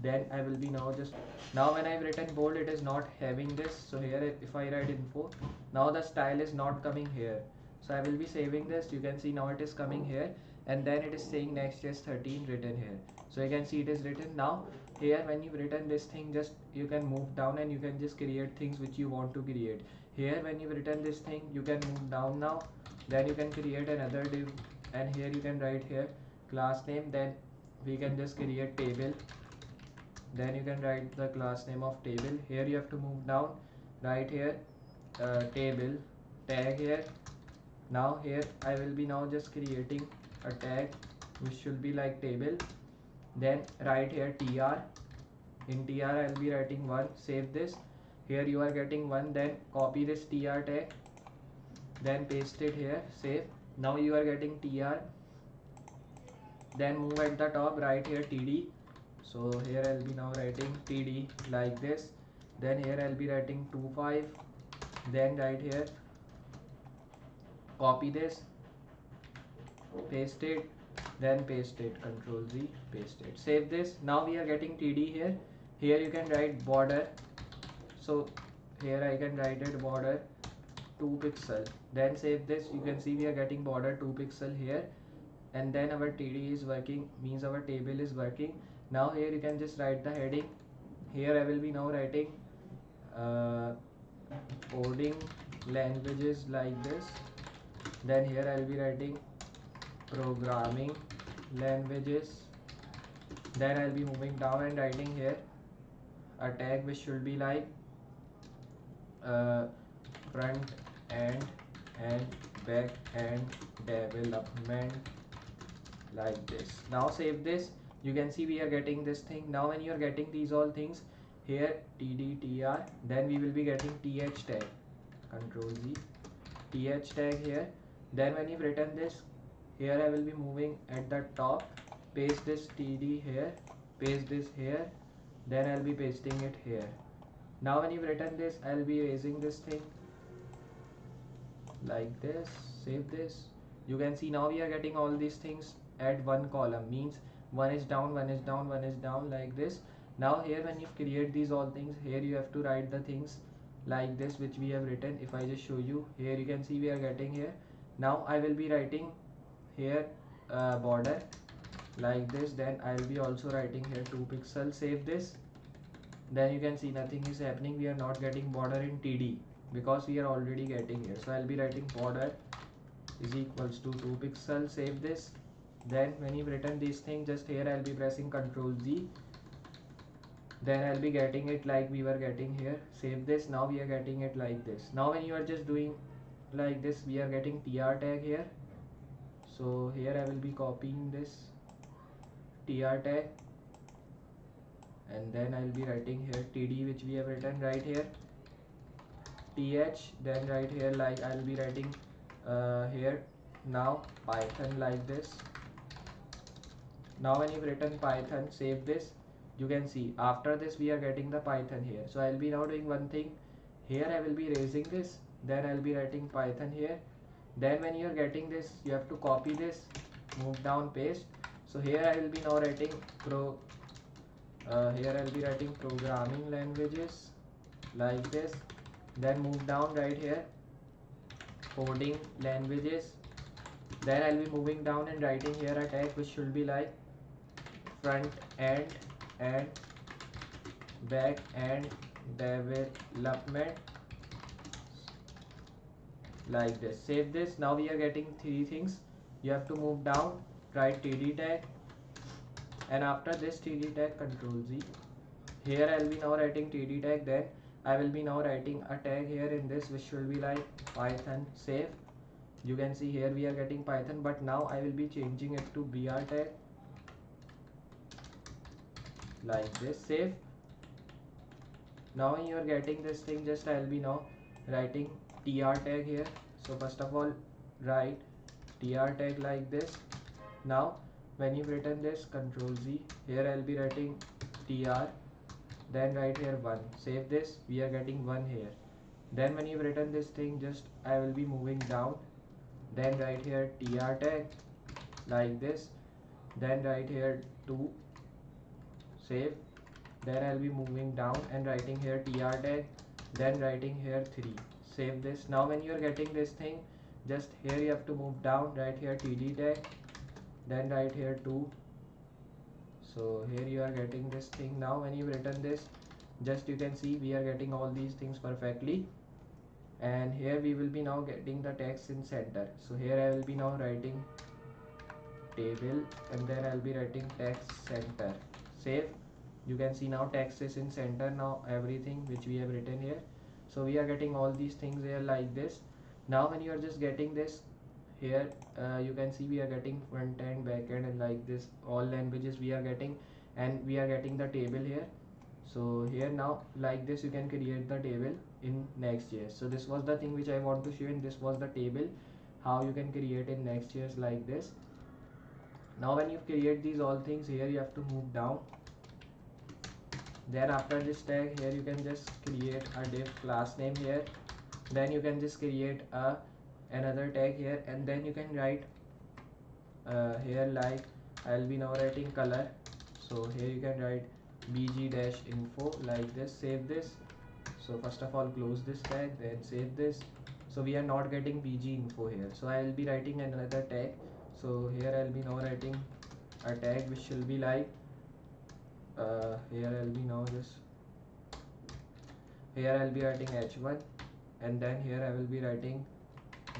Then I will be now just now when I've written bold, it is not having this. So here if I write info, now the style is not coming here. So I will be saving this. You can see now it is coming here, and then it is saying Next.js 13 written here. So you can see it is written. Now here when you've written this thing, just you can move down and you can just create things which you want to create. Here when you've written this thing, you can move down now. Then you can create another div, and here you can write here class name. Then we can just create table. Then you can write the class name of table. Here you have to move down, right here table tag here. Now here I will be now just creating a tag which should be like table. Then write here tr. In tr I'll be writing 1. Save this. Here you are getting 1. Then copy this tr tag, then paste it here, save. Now you are getting tr. Then move at the top, write here td. So here I'll be now writing td like this. Then here I'll be writing 25. Then right here copy this, paste it, then paste it, Control Z, paste it, save this. Now we are getting td here. Here you can write border. So here I can write it border 2 pixel. Then save this. You can see we are getting border 2 pixel here, and then our td is working, means our table is working. Now here you can just write the heading. Here I will be now writing coding languages like this. Then here I'll be writing programming languages. Then I'll be moving down and writing here a tag which should be like front end and back end development like this. Now save this. You can see we are getting this thing. Now when you are getting these all things here tdtr, then we will be getting th tag, Control Z, th tag here. Then when you've written this, here I will be moving at the top, paste this td here, paste this here, then I'll be pasting it here. Now when you've written this, I'll be erasing this thing like this, save this. You can see now we are getting all these things at one column, means one is down, one is down, one is down like this. Now here when you create these all things, here you have to write the things like this which we have written. If I just show you, here you can see we are getting here. Now I will be writing here border like this, then I'll be also writing here 2 pixels. Save this. Then you can see nothing is happening. We are not getting border in TD because we are already getting here. So I'll be writing border is equals to 2 pixels. Save this. Then when you've written this thing, just here I'll be pressing Ctrl Z. Then I'll be getting it like we were getting here. Save this. Now we are getting it like this. Now when you are just doing like this, we are getting TR tag here. So here I will be copying this TR tag, and then I'll be writing here TD, which we have written right here, TH. Then right here, like I'll be writing here now Python like this. Now when you've written Python, save this. You can see after this we are getting the Python here. So I'll be now doing one thing. Here I will be raising this, then I'll be writing Python here. Then when you're getting this, you have to copy this, move down, paste. So here I will be now writing here I'll be writing programming languages like this. Then move down right here, coding languages. Then I'll be moving down and writing here a tag which should be like front end and back end development like this. Save this. Now we are getting 3 things. You have to move down, write TD tag, and after this TD tag, Ctrl Z. Here I'll be now writing TD tag. Then I will be now writing a tag here in this which should be like Python. Save. You can see here we are getting Python, but now I will be changing it to BR tag like this. Save. Now when you are getting this thing, just I'll be now writing TR tag here. So first of all, write TR tag like this. Now when you've written this, Ctrl Z, here I'll be writing TR, then write here 1. Save this. We are getting 1 here. Then when you've written this thing, just I will be moving down, then write here TR tag like this, then write here 2. Save. Then I'll be moving down and writing here TR tag, then writing here 3. Save this. Now when you're getting this thing, just here you have to move down, write here TD tag, then write here 2. So here you are getting this thing. Now when you've written this, just you can see we are getting all these things perfectly. And here we will be now getting the text in center. So here I will be now writing table, and then I'll be writing text center. Save. You can see now text is in center. Now everything which we have written here, so we are getting all these things here like this. Now when you are just getting this here, you can see we are getting front end, back end, and like this all languages we are getting, and we are getting the table here. So here now like this you can create the table in Next.js. So this was the thing which I want to show you, and this was the table how you can create in Next.js like this. Now when you create these all things, here you have to move down. Then after this tag, here you can just create a div class name here. Then you can just create another tag here, and then you can write here like I'll be now writing color. So here you can write bg-info like this. Save this. So first of all close this tag, then save this. So we are not getting bg info here, so I will be writing another tag. So here I'll be now writing a tag which will be like here I'll be now just here I'll be writing h1, and then here I will be writing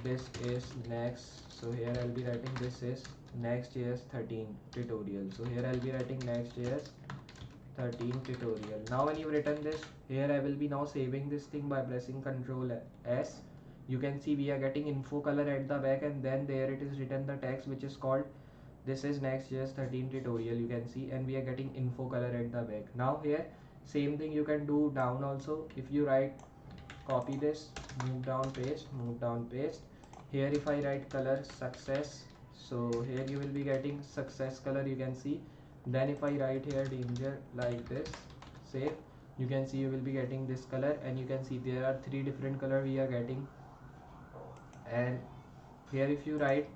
this is next. So here I'll be writing this is Next.js 13 tutorial. So here I'll be writing Next.js 13 tutorial. Now when you've written this, here I will be now saving this thing by pressing Ctrl S. You can see we are getting info color at the back, and then there it is written the text which is called this is Next.js 13 tutorial, you can see, and we are getting info color at the back. Now here same thing you can do down also. If you write copy this, move down, paste, move down, paste. Here if I write color success, so here you will be getting success color, you can see. Then if I write here danger like this, save, you can see you will be getting this color, and you can see there are 3 different color we are getting. And here if you write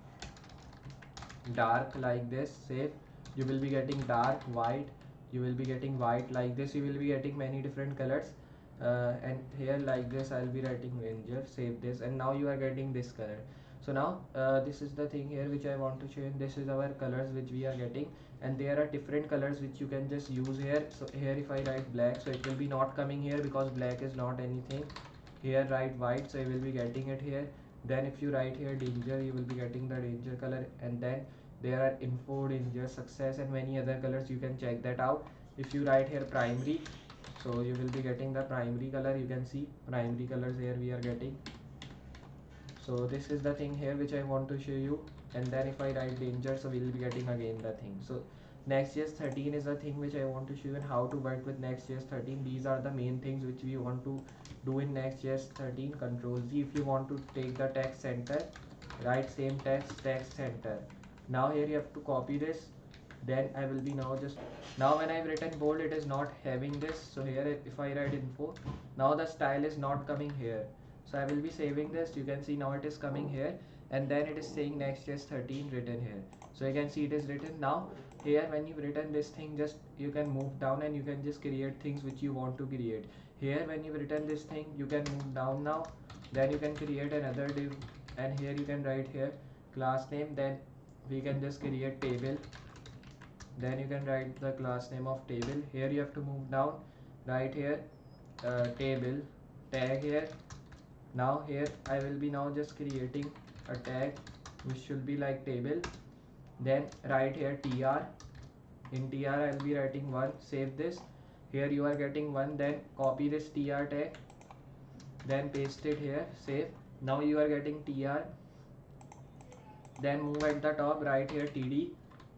dark like this, save, you will be getting dark, white, you will be getting white like this. You will be getting many different colors. And here like this I'll be writing ranger. Save this, and now you are getting this color. So now this is the thing here which I want to show you. This is our colors which we are getting, and there are different colors which you can just use here. So here if I write black, so it will be not coming here because black is not anything. Here write white, so you will be getting it here. Then if you write here danger, you will be getting the danger color. And then there are info, danger, success, and many other colors. You can check that out. If you write here primary, so you will be getting the primary color. You can see primary colors here we are getting. So this is the thing here which I want to show you. And then if I write danger, so we'll be getting again the thing. So Next.js 13 is the thing which I want to show you, and how to work with Next.js 13. These are the main things which we want to do in Next.js 13. Control Z. If you want to take the text center, write same text center. Now here you have to copy this. Then I will be now when I've written bold, it is not having this. So here if I write info, now the style is not coming here. So I will be saving this. You can see now it is coming here, and then it is saying Next.js 13 written here. So you can see it is written. Now here when you've written this thing, just you can move down and you can just create things which you want to create. Here when you've written this thing, you can move down now. Then you can create another div, and here you can write here class name. Then we can just create table. Then you can write the class name of table. Here you have to move down, right here table tag here. Now here I will be now just creating a tag which should be like table. Then write here tr. In tr I will be writing 1. Save this. Here you are getting 1. Then copy this tr tag, then paste it here. Save. Now you are getting tr. Then move at the top, write here td.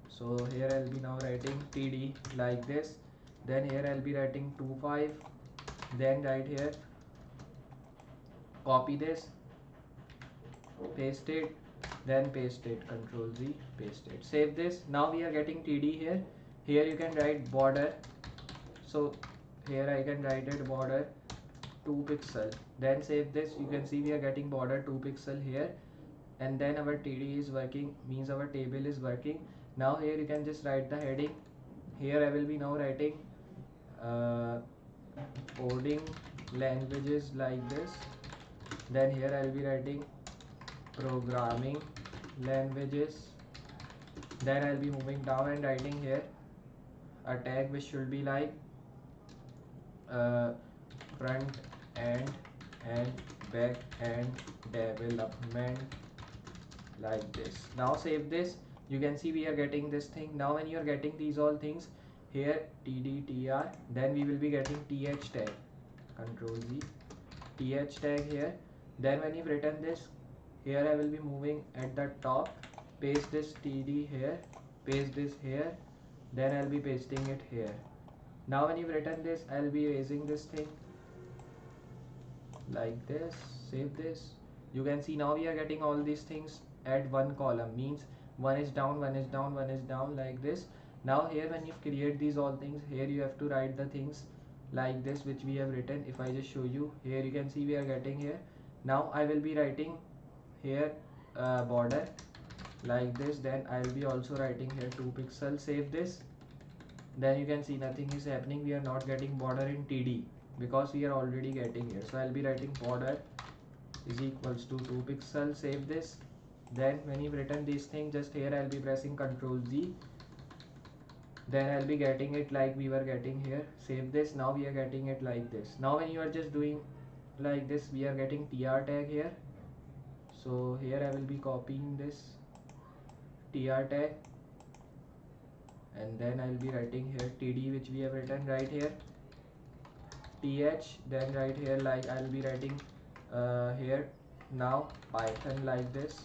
So here I'll be now writing td like this. Then here I'll be writing 25. Then right here copy this, paste it, then paste it. Control Z, paste it. Save this. Now we are getting td here. Here you can write border. So here I can write it border 2 pixel. Then save this. You can see we are getting border 2 pixel here. And then our td is working, means our table is working. Now here you can just write the heading. Here I will be now writing coding languages like this. Then here I'll be writing programming languages. Then I'll be moving down and writing here a tag which should be like front end and back end development like this. Now save this. You can see we are getting this thing. Now when you are getting these all things here td.tr, then we will be getting th tag. Control Z, th tag here. Then when you've written this, here I will be moving at the top, paste this td here, paste this here, then I'll be pasting it here. Now when you've written this, I'll be erasing this thing like this. Save this. You can see now we are getting all these things at one column, means one is down, one is down, one is down like this. Now here when you create these all things, here you have to write the things like this which we have written. If I just show you, here you can see we are getting here. Now I will be writing here border like this. Then I will be also writing here 2 pixels. Save this. Then you can see nothing is happening. We are not getting border in td because we are already getting here. So I'll be writing border is equals to 2 pixels. Save this. Then when you've written this thing, just here I'll be pressing Ctrl Z. Then I'll be getting it like we were getting here. Save this. Now we are getting it like this. Now when you are just doing like this, we are getting tr tag here. So here I will be copying this tr tag, and then I'll be writing here td which we have written right here th. Then right here like I'll be writing here now python like this.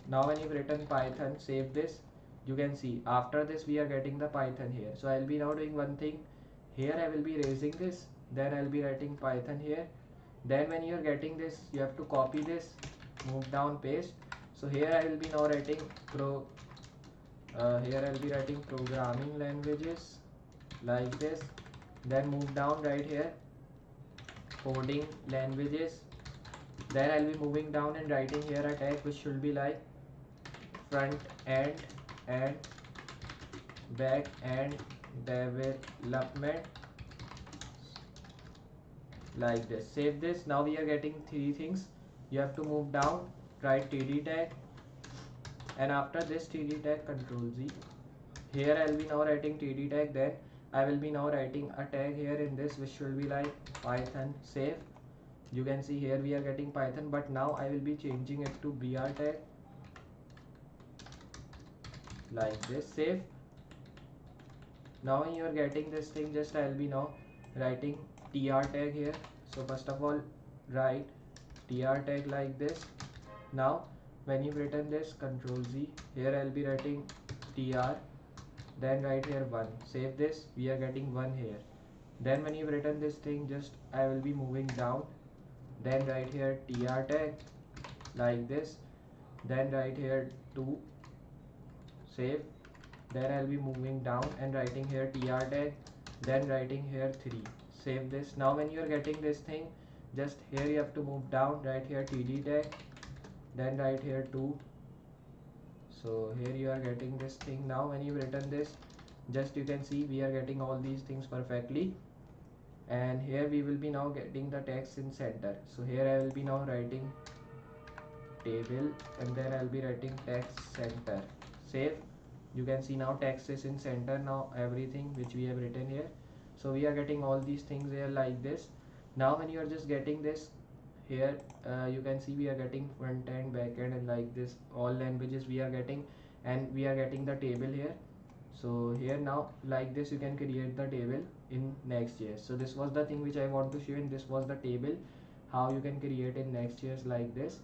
Now when you've written python, save this. You can see after this we are getting the python here. So I'll be now doing one thing. Here I will be erasing this. Then I'll be writing python here. Then when you're getting this, you have to copy this, move down, paste. So here I will be now writing here I'll be writing programming languages like this. Then move down right here coding languages. Then I'll be moving down and writing here a tag which should be like front end and back end development like this. Save this. Now we are getting 3 things. You have to move down, write td tag, and after this td tag control Z. Here I'll be now writing td tag, then I will be now writing a tag here in this which should be like Python save. You can see here we are getting Python, but now I will be changing it to br tag like this, save. Now when you are getting this thing, just I'll be now writing tr tag here. So first of all write tr tag like this. Now when you've written this, control Z, here I'll be writing tr, then write here 1, save this, we are getting 1 here. Then when you've written this thing, just I will be moving down, then write here tr tag like this, then write here 2, save. Then I'll be moving down and writing here tr tag, then writing here 3, save this. Now when you are getting this thing, just here you have to move down, write here td tag, then write here 2. So here you are getting this thing. Now when you written this, just you can see we are getting all these things perfectly, and here we will be now getting the text in center. So here I will be now writing table, and then I'll be writing text center, save. You can see now text is in center, now everything which we have written here. So we are getting all these things here like this. Now when you are just getting this here, you can see we are getting front end, back end, and like this all languages we are getting, and we are getting the table here. So here now like this you can create the table in Next.js. So this was the thing which I want to show you, and this was the table how you can create in Next.js like this.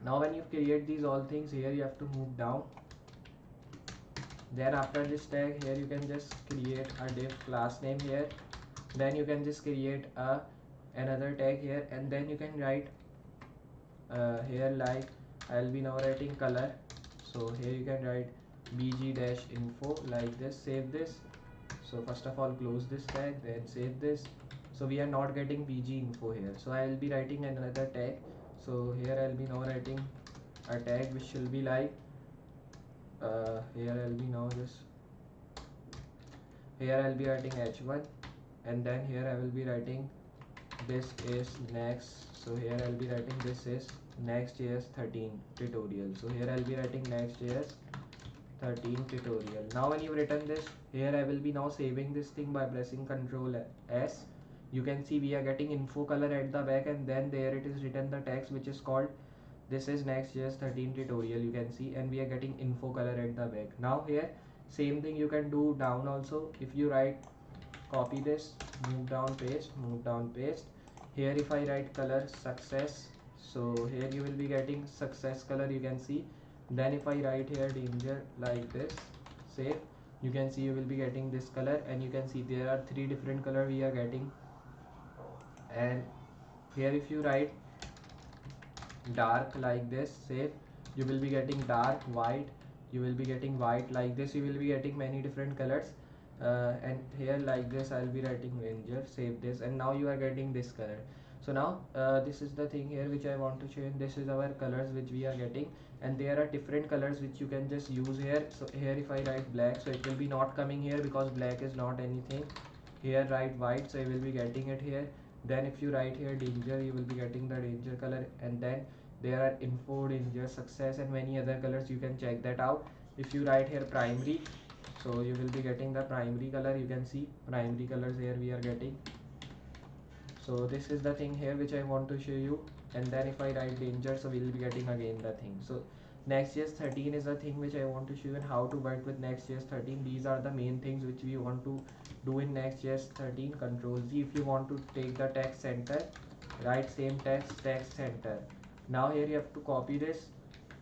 Now when you create these all things, here you have to move down, then after this tag here you can just create a div class name here, then you can just create another tag here, and then you can write here like I'll be now writing color. So here you can write bg-info like this, save this. So first of all close this tag, then save this. So we are not getting bg info here, so I will be writing another tag. So here I'll be now writing a tag which will be like here I'll be now just here I'll be writing h1, and then here I will be writing this is next. So here I'll be writing this is Next.js 13 tutorial. So here I'll be writing Next.js 13 tutorial. Now when you've written this, here I will be now saving this thing by pressing Ctrl S. You can see we are getting info color at the back, and then there it is written the text which is called this is Next.js 13 tutorial, you can see, and we are getting info color at the back. Now here same thing you can do down also. If you write copy this, move down, paste, move down, paste. Here if I write color success, so here you will be getting success color, you can see. Then if I write here danger like this, save, you can see you will be getting this color, and you can see there are 3 different color we are getting. And here if you write dark like this, save, you will be getting dark, white, you will be getting white like this, you will be getting many different colors. And here like this I'll be writing ranger, save this, and now you are getting this color. So now this is the thing here which I want to show you. This is our colors which we are getting, and there are different colors which you can just use here. So here if I write black, so it will be not coming here because black is not anything. Here write white, so you will be getting it here. Then if you write here danger, you will be getting the danger color, and then there are info, danger, success, and many other colors. You can check that out. If you write here primary, so you will be getting the primary color. You can see primary colors here we are getting. So this is the thing here which I want to show you. And then if I write danger, so we'll be getting again the thing. So Next.js 13 is the thing which I want to show you, and how to work with Next.js 13. These are the main things which we want to do in Next.js 13. Control Z. If you want to take the text center, write same text center. Now here you have to copy this,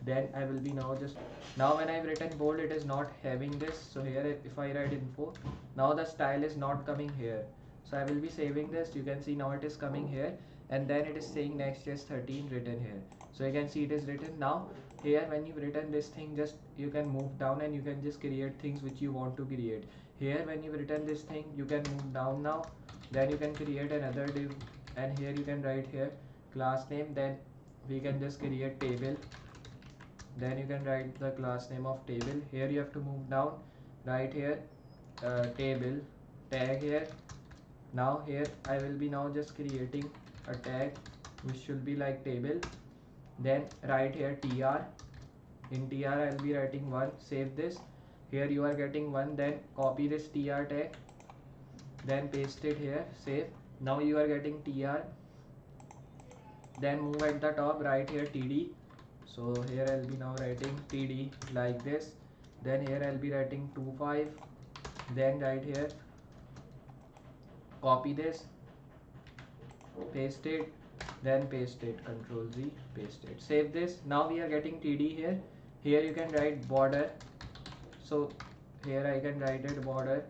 then I will be now just now when I've written bold, it is not having this. So here if I write info, now the style is not coming here. So I will be saving this. You can see now it is coming here, and then it is saying Next.js 13 written here. So you can see it is written. Now here when you've written this thing, just you can move down and you can just create things which you want to create. Here when you've written this thing, you can move down now, then you can create another div, and here you can write here class name, then we can just create table, then you can write the class name of table. Here you have to move down, right here table tag here. Now here I will be now just creating a tag which should be like table, then write here tr. In tr I'll be writing 1. Save this. Here you are getting 1. Then copy this tr tag, then paste it here. Save. Now you are getting tr. Then move at the top, write here td. So here I'll be now writing td like this. Then here I'll be writing 25. Then right here copy this, paste it, then paste it, control Z, paste it. Save this. Now we are getting td here. Here you can write border. So here I can write it border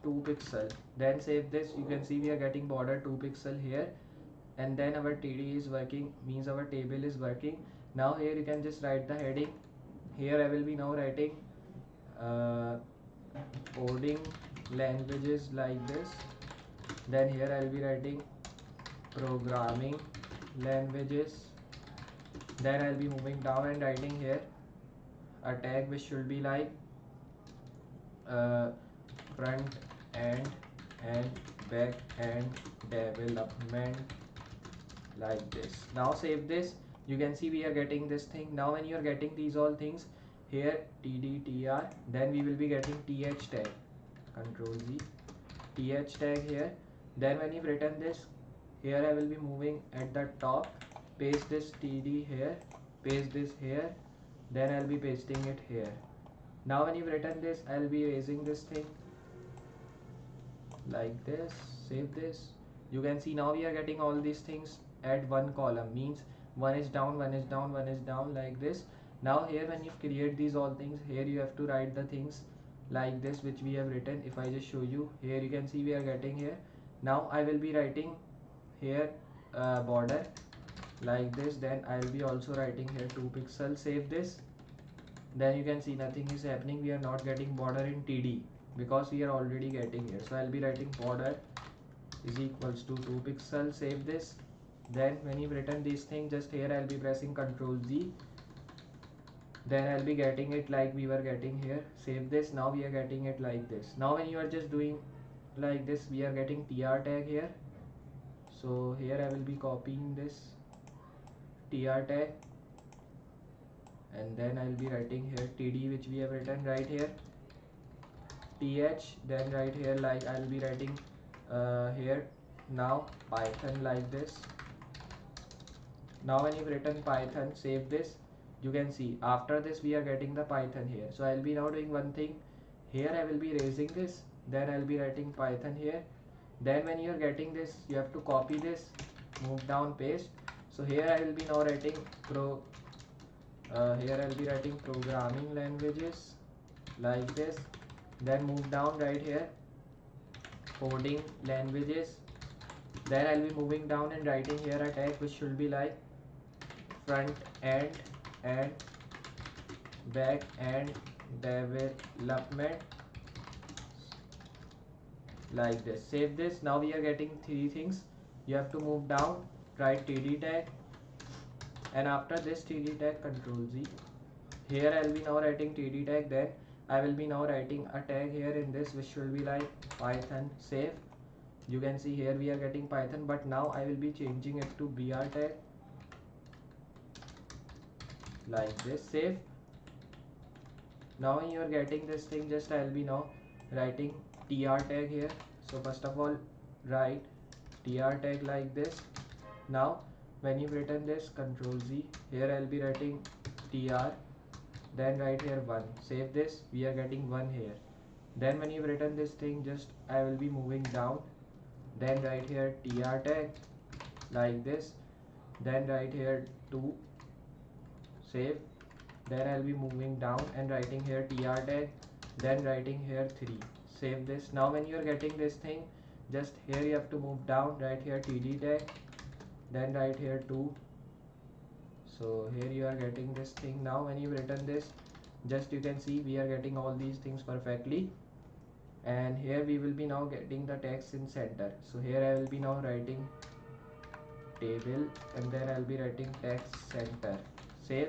2 pixel. Then save this. You can see we are getting border 2 pixel here. And then our td is working, means our table is working. Now here you can just write the heading. Here I will be now writing coding languages like this. Then here I'll be writing programming languages. Then I'll be moving down and writing here a tag which should be like front end and back end development like this. Now save this. You can see we are getting this thing. Now when you are getting these all things here tdtr, then we will be getting th tag, control Z, th tag here. Then when you've written this, here I will be moving at the top, paste this td here, paste this here, then I'll be pasting it here. Now when you've written this, I'll be erasing this thing like this. Save this. You can see now we are getting all these things at one column, means one is down, one is down, one is down like this. Now here when you create these all things, here you have to write the things like this which we have written. If I just show you, here you can see we are getting here. Now I will be writing here border like this. Then I will be also writing here 2 pixels. Save this. Then you can see nothing is happening. We are not getting border in td because we are already getting here. So I'll be writing border is equals to 2 pixels. Save this. Then when you've written this thing, just here I'll be pressing Ctrl Z. Then I'll be getting it like we were getting here. Save this. Now we are getting it like this. Now when you are just doing like this, we are getting tr tag here. So here I will be copying this tr tag, and then I'll be writing here td which we have written right here th. Then right here like I'll be writing here now python like this. Now when you've written python, save this. You can see after this we are getting the python here. So I'll be now doing one thing. Here I will be erasing this, then I'll be writing python here. Then when you're getting this, you have to copy this, move down, paste. So here I will be now writing here I'll be writing programming languages like this. Then move down right here coding languages. Then I'll be moving down and writing here a tag which should be like front end and back end development like this. Save this. Now we are getting 3 things. You have to move down, write td tag, and after this td tag, Ctrl Z. Here I'll be now writing td tag. Then I will be now writing a tag here in this which should be like python. Save. You can see here we are getting python, but now I will be changing it to br tag like this. Save. Now when you are getting this thing, just I'll be now writing tr tag here. So first of all write tr tag like this. Now when you've written this, Ctrl Z, here I'll be writing tr, then write here 1. Save this. We are getting 1 here. Then when you've written this thing, just I will be moving down, then write here tr tag like this, then write here 2. Save. Then I'll be moving down and writing here tr tag, then writing here 3. Save this. Now when you are getting this thing, just here you have to move down, write here td tag, then write here 2. So here you are getting this thing. Now when you've written this, just you can see we are getting all these things perfectly. And here we will be now getting the text in center. So here I will be now writing table, and then I'll be writing text center. Save.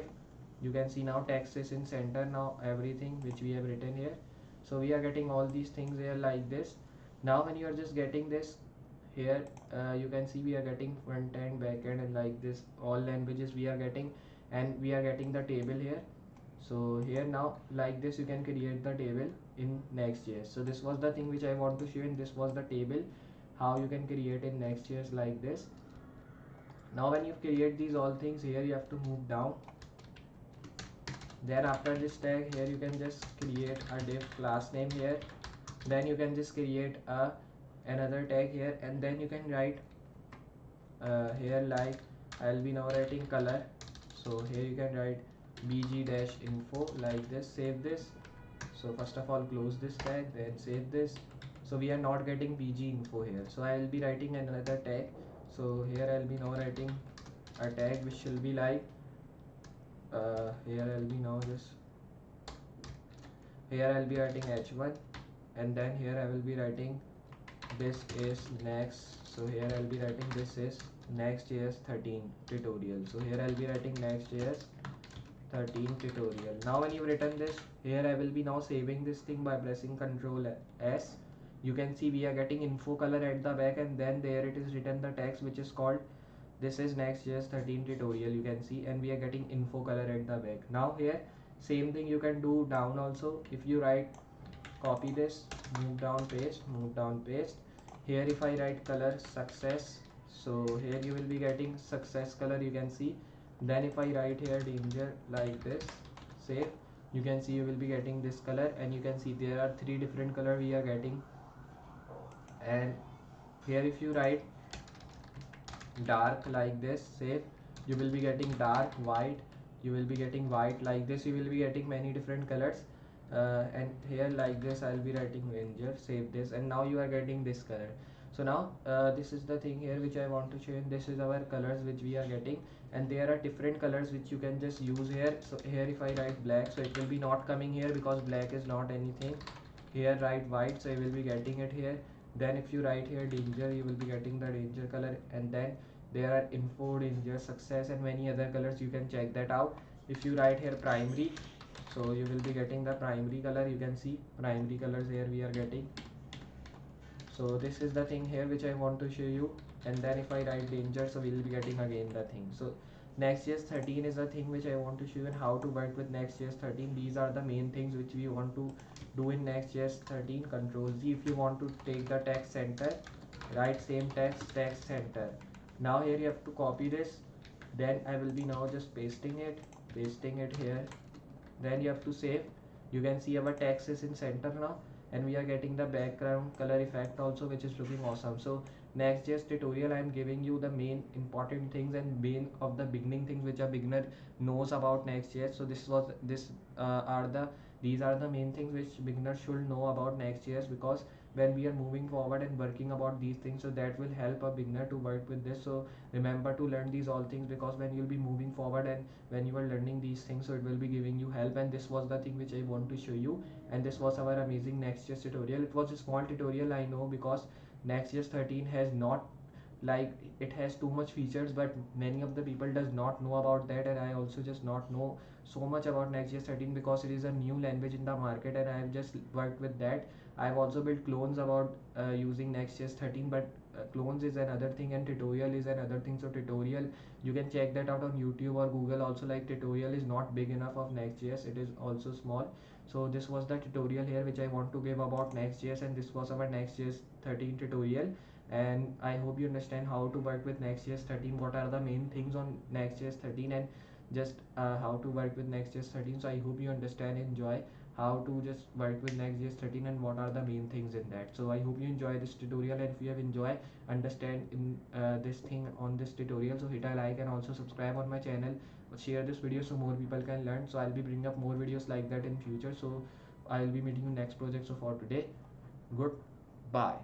You can see now text is in center now, everything which we have written here. So we are getting all these things here like this. Now when you are just getting this, here you can see we are getting front end, back end, and like this all languages we are getting, and we are getting the table here. So here now like this you can create the table in Next.js. So this was the thing which I want to show you, and this was the table how you can create in Next.js like this. Now when you create these all things, here you have to move down. Then after this tag, here you can just create a div class name here. Then you can just create another tag here, and then you can write here like I'll be now writing color. So here you can write bg-info like this. Save this. So first of all close this tag, then save this. So we are not getting bg info here, so I will be writing another tag. So here I'll be now writing a tag which will be like here I'll be now just here I'll be writing h1, and then here I will be writing this is next. So here I'll be writing this is Next.js 13 tutorial. So here I'll be writing Next.js 13 tutorial. Now when you written this, here I will be now saving this thing by pressing Ctrl S. You can see we are getting info color at the back, and then there it is written the text which is called this is Next.js 13 tutorial, you can see, and we are getting info color at the back. Now here same thing you can do down also. If you write copy this, move down, paste, move down, paste. Here if I write color success, so here you will be getting success color, you can see. Then if I write here danger like this, save, you can see you will be getting this color, and you can see there are three different color we are getting. And here if you write dark like this, save, you will be getting dark, white, you will be getting white like this, you will be getting many different colors. And here like this I'll be writing ranger, save this, and now you are getting this color. So now this is the thing here which I want to show you. This is our colors which we are getting, and there are different colors which you can just use here. So here if I write black, so it will be not coming here because black is not anything. Here write white, so you will be getting it here. Then if you write here danger, you will be getting the danger color, and then there are info, danger, success, and many other colors. You can check that out. If you write here primary, so you will be getting the primary color. You can see primary colors here we are getting. So this is the thing here which I want to show you. And then if I write danger, so we'll be getting again the thing. So Next.js 13 is the thing which I want to show you, and how to work with Next.js 13. These are the main things which we want to do in Next.js 13. Control Z if you want to take the text center, write same text center. Now here you have to copy this, then I will be now just pasting it here. Then you have to save. You can see our text is in center now, and we are getting the background color effect also, which is looking awesome. So Next.js tutorial, I am giving you the main important things and main of the beginning things which a beginner knows about Next.js. So these are the main things which beginners should know about Next.js, because when we are moving forward and working about these things, so that will help a beginner to work with this. So remember to learn these all things, because when you'll be moving forward and when you are learning these things, so it will be giving you help. And this was the thing which I want to show you, and this was our amazing Next.js tutorial. It was a small tutorial, I know, because Next.js 13 has not, like, it has too much features, but many of the people does not know about that, and I also just not know so much about Next.js 13 because it is a new language in the market, and I have just worked with that. I've also built clones about using Next.js 13, but clones is another thing and tutorial is another thing. So tutorial, you can check that out on YouTube or Google also. Like, tutorial is not big enough of Next.js, it is also small. So this was the tutorial here which I want to give about Next.js, and this was our Next.js 13 tutorial. And I hope you understand how to work with Next.js 13, what are the main things on Next.js 13, and just how to work with Next.js 13. So I hope you understand, enjoy how to just work with Next.js 13 and what are the main things in that. So I hope you enjoy this tutorial, and if you have enjoyed, understand in this thing on this tutorial, so hit a like and also subscribe on my channel, share this video so more people can learn. So I'll be bringing up more videos like that in future. So I'll be meeting you next project. So for today, goodbye.